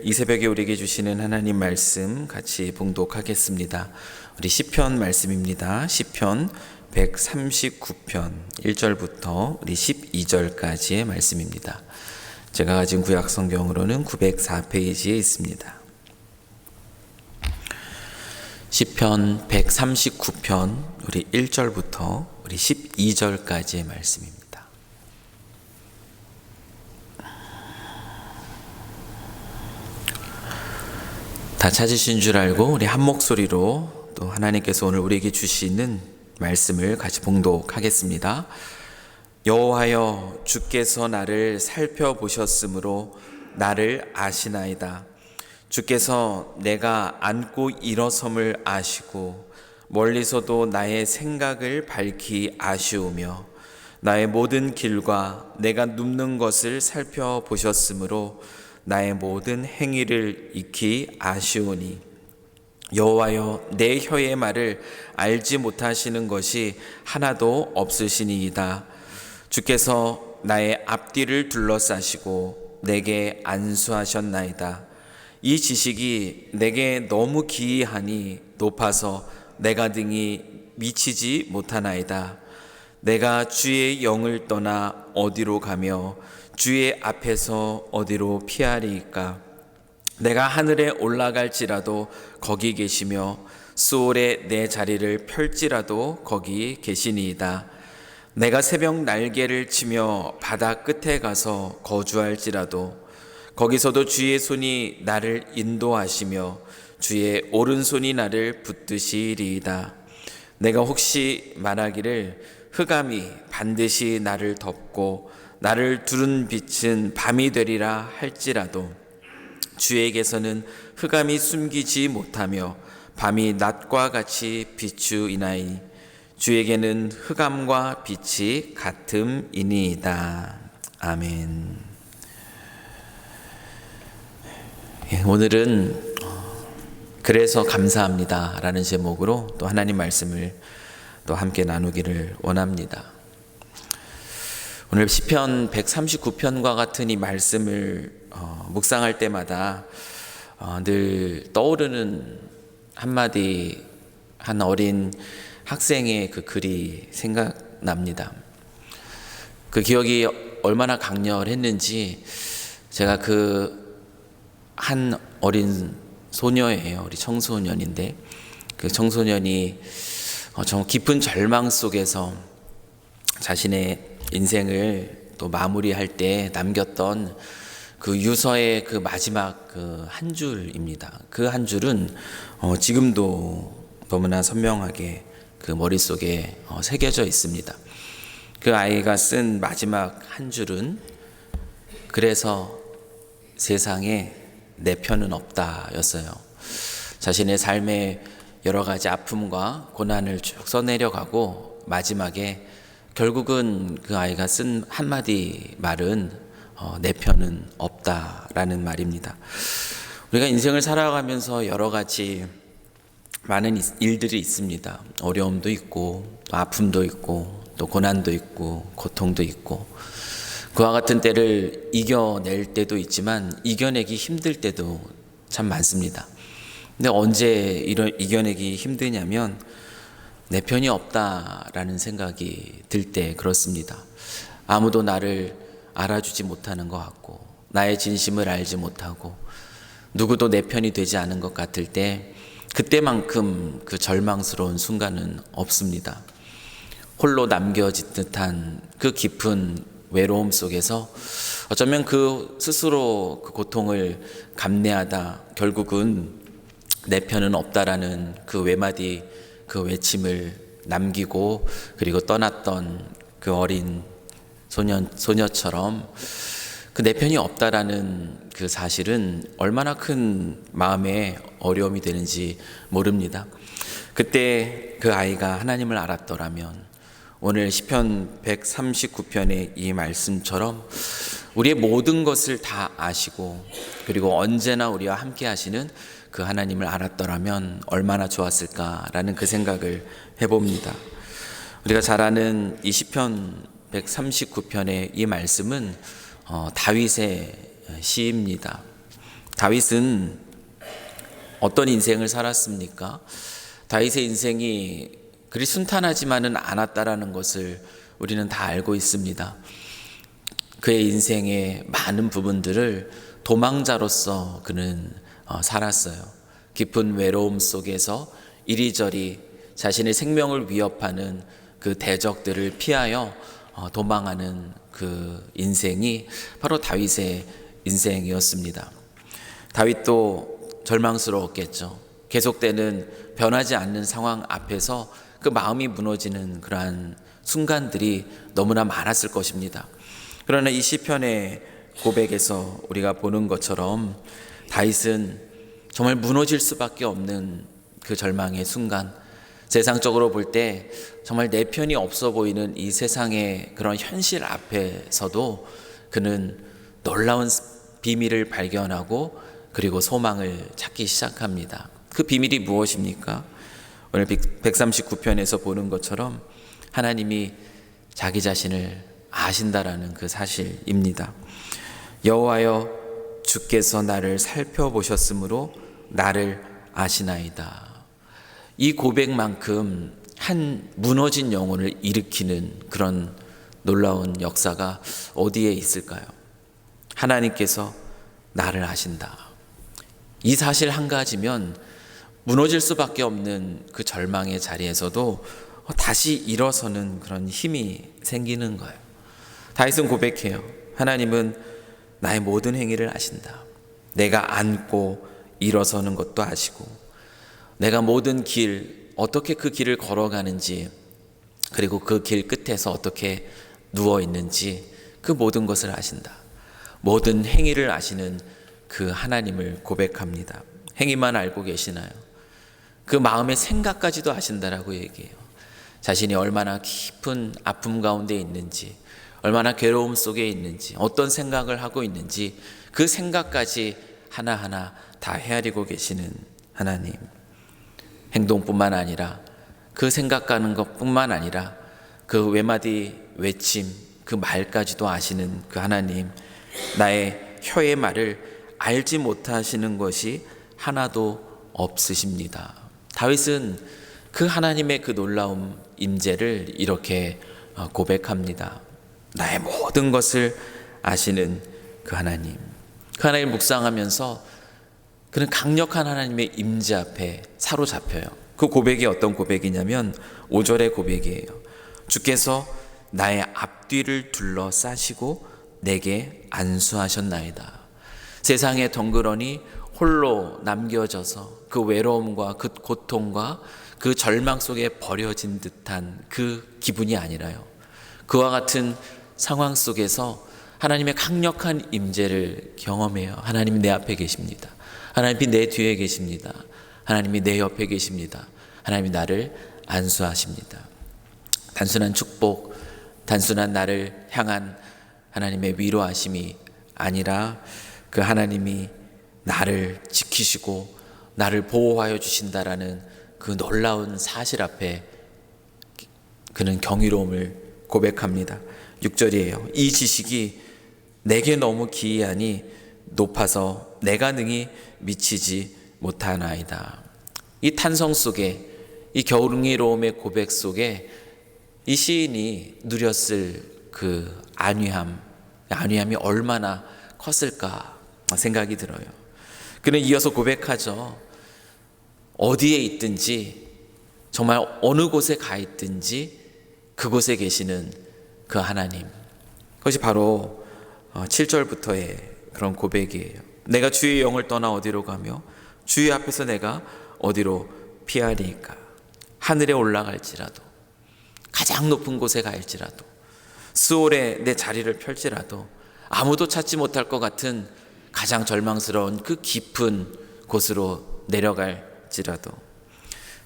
이 새벽에 우리에게 주시는 하나님 말씀 같이 봉독하겠습니다. 우리 시편 말씀입니다. 시편 139편 1절부터 우리 12절까지의 말씀입니다. 제가 가진 구약 성경으로는 904페이지에 있습니다. 시편 139편 우리 1절부터 우리 12절까지의 말씀입니다. 다 찾으신 줄 알고 우리 한 목소리로 또 하나님께서 오늘 우리에게 주시는 말씀을 같이 봉독하겠습니다. 여호와여, 주께서 나를 살펴보셨으므로 나를 아시나이다. 주께서 내가 앉고 일어섬을 아시고 멀리서도 나의 생각을 밝히 아시오며 나의 모든 길과 내가 눕는 것을 살펴보셨으므로 나의 모든 행위를 익히 아시오니 여호와여, 내 혀의 말을 알지 못하시는 것이 하나도 없으시니이다. 주께서 나의 앞뒤를 둘러싸시고 내게 안수하셨나이다. 이 지식이 내게 너무 기이하니 높아서 내가 등이 미치지 못하나이다. 내가 주의 영을 떠나 어디로 가며 주의 앞에서 어디로 피하리이까? 내가 하늘에 올라갈지라도 거기 계시며 수월에 내 자리를 펼지라도 거기 계시니이다. 내가 새벽 날개를 치며 바다 끝에 가서 거주할지라도 거기서도 주의 손이 나를 인도하시며 주의 오른손이 나를 붙드시리이다. 내가 혹시 말하기를 흑암이 반드시 나를 덮고 나를 두른 빛은 밤이 되리라 할지라도 주에게서는 흑암이 숨기지 못하며 밤이 낮과 같이 비추이나이 주에게는 흑암과 빛이 같음이니이다. 아멘. 오늘은 그래서 감사합니다 라는 제목으로 또 하나님 말씀을 또 함께 나누기를 원합니다. 오늘 시편 139편과 같은 이 말씀을 묵상할 때마다 늘 떠오르는 한마디 한 어린 학생의 그 글이 생각납니다. 그 기억이 얼마나 강렬했는지 제가 그 한 어린 소녀예요. 우리 청소년인데 그 청소년이 정 깊은 절망 속에서 자신의 인생을 또 마무리할 때 남겼던 그 유서의 그 마지막 그 한 줄입니다. 그 한 줄은 지금도 너무나 선명하게 그 머릿속에 새겨져 있습니다. 그 아이가 쓴 마지막 한 줄은 그래서 세상에 내 편은 없다 였어요. 자신의 삶의 여러 가지 아픔과 고난을 쭉 써내려가고 마지막에 결국은 그 아이가 쓴 한마디 말은 내 편은 없다라는 말입니다. 우리가 인생을 살아가면서 여러 가지 많은 일들이 있습니다. 어려움도 있고 또 아픔도 있고 또 고난도 있고 고통도 있고 그와 같은 때를 이겨낼 때도 있지만 이겨내기 힘들 때도 참 많습니다. 근데 언제 이겨내기 힘드냐면 내 편이 없다라는 생각이 들 때 그렇습니다. 아무도 나를 알아주지 못하는 것 같고 나의 진심을 알지 못하고 누구도 내 편이 되지 않은 것 같을 때 그때만큼 그 절망스러운 순간은 없습니다. 홀로 남겨진 듯한 그 깊은 외로움 속에서 어쩌면 그 스스로 그 고통을 감내하다 결국은 내 편은 없다라는 그 외마디 그 외침을 남기고 그리고 떠났던 그 어린 소녀처럼 그 내 편이 없다라는 그 사실은 얼마나 큰 마음의 어려움이 되는지 모릅니다. 그때 그 아이가 하나님을 알았더라면 오늘 시편 139편의 이 말씀처럼 우리의 모든 것을 다 아시고 그리고 언제나 우리와 함께 하시는 그 하나님을 알았더라면 얼마나 좋았을까라는 그 생각을 해봅니다. 우리가 잘 아는 이 시편 139편의 이 말씀은 다윗의 시입니다. 다윗은 어떤 인생을 살았습니까? 다윗의 인생이 그리 순탄하지만은 않았다라는 것을 우리는 다 알고 있습니다. 그의 인생의 많은 부분들을 도망자로서 그는 살았어요. 깊은 외로움 속에서 이리저리 자신의 생명을 위협하는 그 대적들을 피하여 도망하는 그 인생이 바로 다윗의 인생이었습니다. 다윗도 절망스러웠겠죠. 계속되는 변하지 않는 상황 앞에서 그 마음이 무너지는 그러한 순간들이 너무나 많았을 것입니다. 그러나 이 시편의 고백에서 우리가 보는 것처럼 다윗은 정말 무너질 수밖에 없는 그 절망의 순간, 세상적으로 볼 때 정말 내 편이 없어 보이는 이 세상의 그런 현실 앞에서도 그는 놀라운 비밀을 발견하고 그리고 소망을 찾기 시작합니다. 그 비밀이 무엇입니까? 오늘 139편에서 보는 것처럼 하나님이 자기 자신을 아신다라는 그 사실입니다. 여호와여, 주께서 나를 살펴보셨으므로 나를 아시나이다. 이 고백만큼 한 무너진 영혼을 일으키는 그런 놀라운 역사가 어디에 있을까요? 하나님께서 나를 아신다. 이 사실 한 가지면 무너질 수밖에 없는 그 절망의 자리에서도 다시 일어서는 그런 힘이 생기는 거예요. 다윗은 고백해요. 하나님은 나의 모든 행위를 아신다. 내가 앉고 일어서는 것도 아시고, 내가 모든 길, 어떻게 그 길을 걸어가는지, 그리고 그 길 끝에서 어떻게 누워 있는지 그 모든 것을 아신다. 모든 행위를 아시는 그 하나님을 고백합니다. 행위만 알고 계시나요? 그 마음의 생각까지도 아신다라고 얘기해요. 자신이 얼마나 깊은 아픔 가운데 있는지, 얼마나 괴로움 속에 있는지, 어떤 생각을 하고 있는지 그 생각까지 하나하나 다 헤아리고 계시는 하나님. 행동뿐만 아니라 그 생각하는 것뿐만 아니라 그 외마디 외침, 그 말까지도 아시는 그 하나님. 나의 혀의 말을 알지 못하시는 것이 하나도 없으십니다. 다윗은 그 하나님의 그 놀라운 임재를 이렇게 고백합니다. 나의 모든 것을 아시는 그 하나님. 그 하나님을 묵상하면서 그는 강력한 하나님의 임재 앞에 사로잡혀요. 그 고백이 어떤 고백이냐면 5절의 고백이에요. 주께서 나의 앞뒤를 둘러싸시고 내게 안수하셨나이다. 세상에 덩그러니 홀로 남겨져서 그 외로움과 그 고통과 그 절망 속에 버려진 듯한 그 기분이 아니라요. 그와 같은 상황 속에서 하나님의 강력한 임재를 경험해요. 하나님이 내 앞에 계십니다. 하나님이 내 뒤에 계십니다. 하나님이 내 옆에 계십니다. 하나님이 나를 안수하십니다. 단순한 축복, 단순한 나를 향한 하나님의 위로하심이 아니라 그 하나님이 나를 지키시고 나를 보호하여 주신다라는 그 놀라운 사실 앞에 그는 경이로움을 고백합니다. 6절이에요. 이 지식이 내게 너무 기이하니 높아서 내가 능히 미치지 못하나이다. 이 탄성 속에, 이 경이로움의 고백 속에 이 시인이 누렸을 그 안위함이 얼마나 컸을까 생각이 들어요. 그는 이어서 고백하죠. 어디에 있든지, 정말 어느 곳에 가 있든지 그곳에 계시는 그 하나님. 그것이 바로 7절부터의 그런 고백이에요. 내가 주의 영을 떠나 어디로 가며 주의 앞에서 내가 어디로 피하리이까. 하늘에 올라갈지라도, 가장 높은 곳에 갈지라도, 스올에 내 자리를 펼지라도, 아무도 찾지 못할 것 같은 가장 절망스러운 그 깊은 곳으로 내려갈지라도,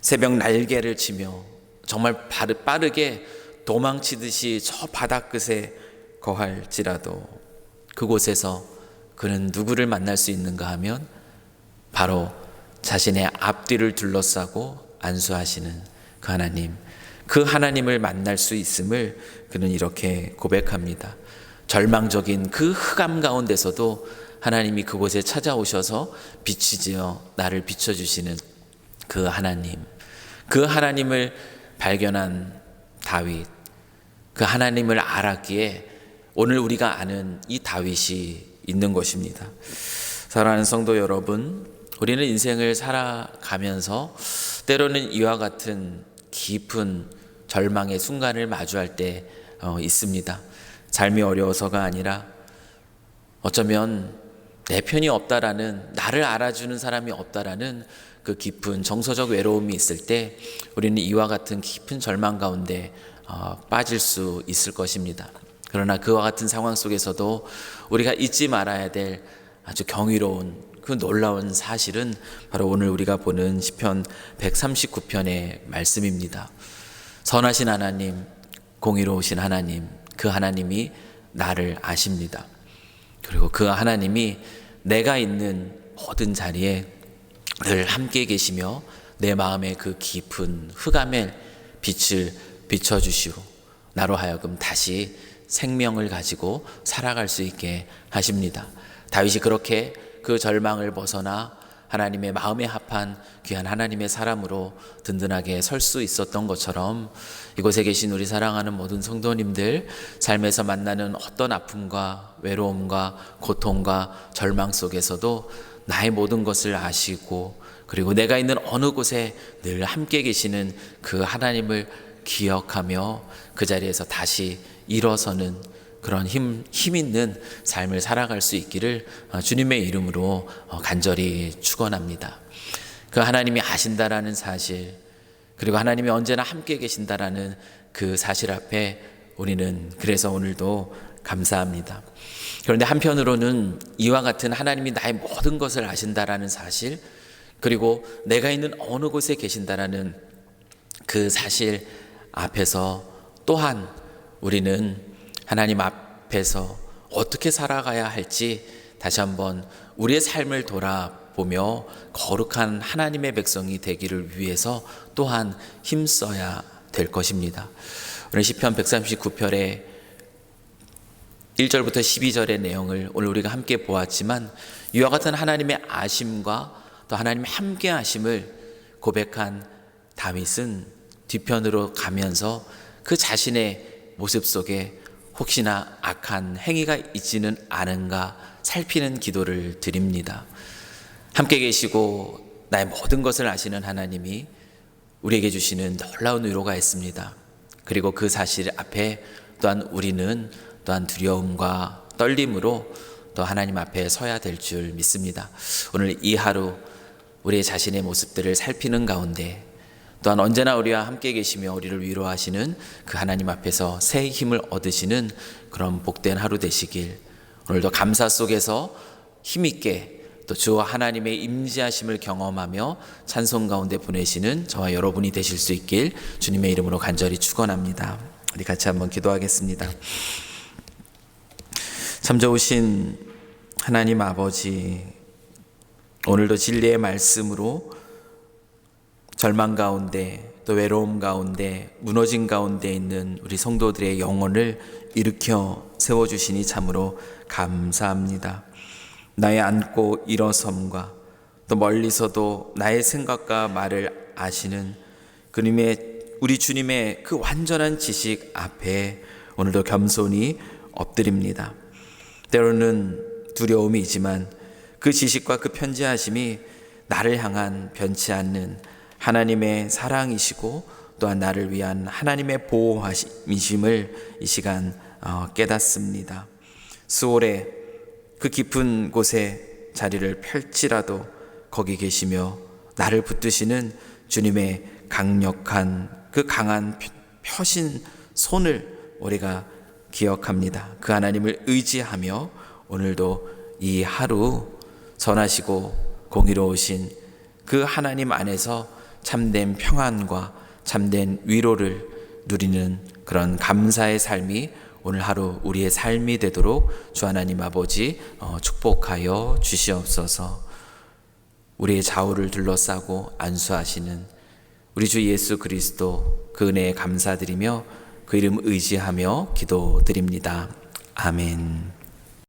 새벽 날개를 치며 정말 빠르게 도망치듯이 저 바닥 끝에 거할지라도 그곳에서 그는 누구를 만날 수 있는가 하면 바로 자신의 앞뒤를 둘러싸고 안수하시는 그 하나님, 그 하나님을 만날 수 있음을 그는 이렇게 고백합니다. 절망적인 그 흑암 가운데서도 하나님이 그곳에 찾아오셔서 빛이 지어 나를 비춰주시는 그 하나님, 그 하나님을 발견한 다윗, 그 하나님을 알았기에 오늘 우리가 아는 이 다윗이 있는 것입니다. 사랑하는 성도 여러분, 우리는 인생을 살아가면서 때로는 이와 같은 깊은 절망의 순간을 마주할 때 있습니다. 삶이 어려워서가 아니라 어쩌면 내 편이 없다라는, 나를 알아주는 사람이 없다라는 그 깊은 정서적 외로움이 있을 때 우리는 이와 같은 깊은 절망 가운데 빠질 수 있을 것입니다. 그러나 그와 같은 상황 속에서도 우리가 잊지 말아야 될 아주 경이로운 그 놀라운 사실은 바로 오늘 우리가 보는 시편 139편의 말씀입니다. 선하신 하나님, 공의로우신 하나님, 그 하나님이 나를 아십니다. 그리고 그 하나님이 내가 있는 모든 자리에 늘 함께 계시며 내 마음의 그 깊은 흑암의 빛을 비춰주시고 나로 하여금 다시 생명을 가지고 살아갈 수 있게 하십니다. 다윗이 그렇게 그 절망을 벗어나 하나님의 마음에 합한 귀한 하나님의 사람으로 든든하게 설 수 있었던 것처럼 이곳에 계신 우리 사랑하는 모든 성도님들 삶에서 만나는 어떤 아픔과 외로움과 고통과 절망 속에서도 나의 모든 것을 아시고 그리고 내가 있는 어느 곳에 늘 함께 계시는 그 하나님을 기억하며 그 자리에서 다시 일어서는 그런 힘 있는 삶을 살아갈 수 있기를 주님의 이름으로 간절히 축원합니다. 그 하나님이 아신다라는 사실, 그리고 하나님이 언제나 함께 계신다라는 그 사실 앞에 우리는 그래서 오늘도 감사합니다. 그런데 한편으로는 이와 같은 하나님이 나의 모든 것을 아신다라는 사실, 그리고 내가 있는 어느 곳에 계신다라는 그 사실 앞에서 또한 우리는 하나님 앞에서 어떻게 살아가야 할지 다시 한번 우리의 삶을 돌아보며 거룩한 하나님의 백성이 되기를 위해서 또한 힘써야 될 것입니다. 오늘 시편 139편의 1절부터 12절의 내용을 오늘 우리가 함께 보았지만 이와 같은 하나님의 아심과 또 하나님의 함께 하심을 고백한 다윗은 뒤편으로 가면서 그 자신의 모습 속에 혹시나 악한 행위가 있지는 않은가 살피는 기도를 드립니다. 함께 계시고 나의 모든 것을 아시는 하나님이 우리에게 주시는 놀라운 위로가 있습니다. 그리고 그 사실 앞에 또한 우리는 또한 두려움과 떨림으로 또 하나님 앞에 서야 될 줄 믿습니다. 오늘 이 하루 우리의 자신의 모습들을 살피는 가운데 또한 언제나 우리와 함께 계시며 우리를 위로하시는 그 하나님 앞에서 새 힘을 얻으시는 그런 복된 하루 되시길, 오늘도 감사 속에서 힘있게 또 주 하나님의 임재하심을 경험하며 찬송 가운데 보내시는 저와 여러분이 되실 수 있길 주님의 이름으로 간절히 축원합니다. 우리 같이 한번 기도하겠습니다. 참 좋으신 하나님 아버지, 오늘도 진리의 말씀으로 절망 가운데 또 외로움 가운데 무너진 가운데 있는 우리 성도들의 영혼을 일으켜 세워주시니 참으로 감사합니다. 나의 앉고 일어섬과 또 멀리서도 나의 생각과 말을 아시는 우리 주님의 그 완전한 지식 앞에 오늘도 겸손히 엎드립니다. 때로는 두려움이지만 그 지식과 그 편지하심이 나를 향한 변치 않는 하나님의 사랑이시고 또한 나를 위한 하나님의 보호하심을 이 시간 깨닫습니다. 수월에 그 깊은 곳에 자리를 펼치라도 거기 계시며 나를 붙드시는 주님의 강력한 그 강한 펴신 손을 우리가 기억합니다. 그 하나님을 의지하며 오늘도 이 하루 선하시고 공의로우신 그 하나님 안에서 참된 평안과 참된 위로를 누리는 그런 감사의 삶이 오늘 하루 우리의 삶이 되도록 주 하나님 아버지 축복하여 주시옵소서. 우리의 좌우를 둘러싸고 안수하시는 우리 주 예수 그리스도 그 은혜에 감사드리며 그 이름 의지하며 기도드립니다. 아멘.